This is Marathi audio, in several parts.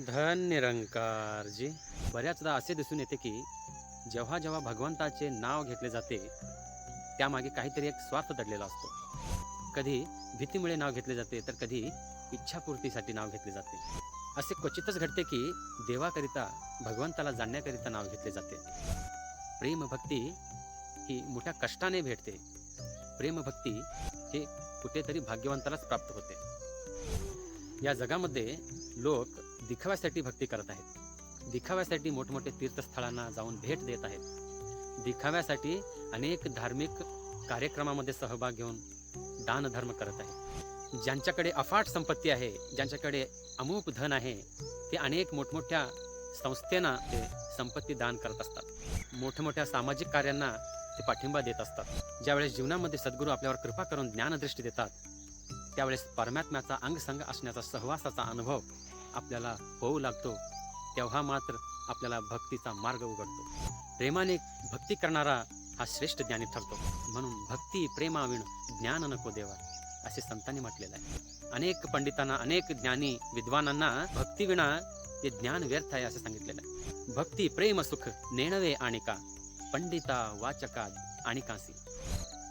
धन निरंकारजी. बऱ्याचदा असे दिसून येते की जेव्हा जेव्हा भगवंताचे नाव घेतले जाते त्यामागे काहीतरी एक स्वार्थ दडलेला असतो. कधी भीतीमुळे नाव घेतले जाते तर कधी इच्छापूर्तीसाठी नाव घेतले जाते. असे क्वचितच घडते की देवाकरिता भगवंताला जाणण्याकरिता नाव घेतले जाते. प्रेम भक्ती ही मोठ्या कष्टाने भेटते. प्रेम भक्ती हे कुठेतरी भाग्यवंतालाच प्राप्त होते. या जगामध्ये लोक दिखाव्यासाठी भक्ती करत आहेत. दिखाव्यासाठी मोठमोठे तीर्थस्थळांना जाऊन भेट देत आहेत. दिखाव्यासाठी अनेक धार्मिक कार्यक्रमामध्ये सहभाग घेऊन दानधर्म करत आहेत. ज्यांच्याकडे अफाट संपत्ती आहे, ज्यांच्याकडे अमूक धन आहे, ते अनेक मोठमोठ्या संस्थेना ते संपत्ती दान करत असतात. मोठमोठ्या सामाजिक कार्यांना ते पाठिंबा देत असतात. ज्यावेळेस जीवनामध्ये सद्गुरू आपल्यावर कृपा करून ज्ञानदृष्टी देतात त्यावेळेस परमात्म्याचा अंगसंग असण्याचा सहवासाचा अनुभव आपल्याला होऊ लागतो. तेव्हा मात्र आपल्याला भक्तीचा मार्ग उघडतो. प्रेमाने भक्ती करणारा हा श्रेष्ठ ज्ञानी ठरतो. म्हणून भक्ती प्रेमाविण ज्ञान नको देवा असे संतांनी म्हटलेलं आहे. अनेक पंडितांना, अनेक ज्ञानी विद्वानांना भक्तीविना ते ज्ञान व्यर्थ आहे असे सांगितलेलं आहे. भक्ती प्रेम सुख नेणवे आणिका पंडिता वाचका आणिकासी.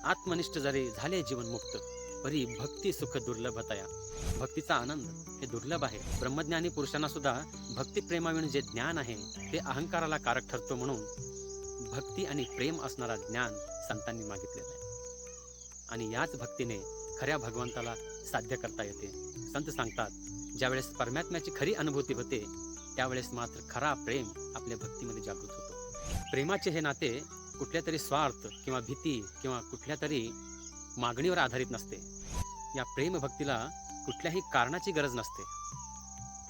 आत्मनिष्ठ जरी झाले जीवन मुक्त परी भक्ती सुख दुर्लभतया. भक्तीचा आनंद हे दुर्लभ आहे. ब्रह्मज्ञानी पुरुषांना सुद्धा भक्ती प्रेमाविण जे ज्ञान आहे ते अहंकाराला कारक ठरतो. म्हणून भक्ती आणि प्रेम असणारा ज्ञान संतांनी मागितलेलं आहे. आणि याच भक्तीने खऱ्या भगवंताला साध्य करता येते. संत सांगतात ज्यावेळेस परमात्म्याची खरी अनुभूती होते त्यावेळेस मात्र खरा प्रेम आपल्या भक्तीमध्ये जागृत होतो. प्रेमाचे हे नाते कुठल्या तरी स्वार्थ किंवा भीती किंवा कुठल्या तरी मागणीवर आधारित नसते. या प्रेमभक्तीला कुठल्याही कारणाची गरज नसते.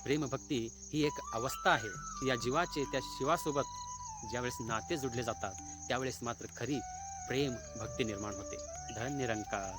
प्रेमभक्ती ही एक अवस्था आहे. या जीवाचे त्या शिवासोबत ज्यावेळेस नाते जुडले जातात त्यावेळेस मात्र खरी प्रेम भक्ती निर्माण होते. धन निरंकार.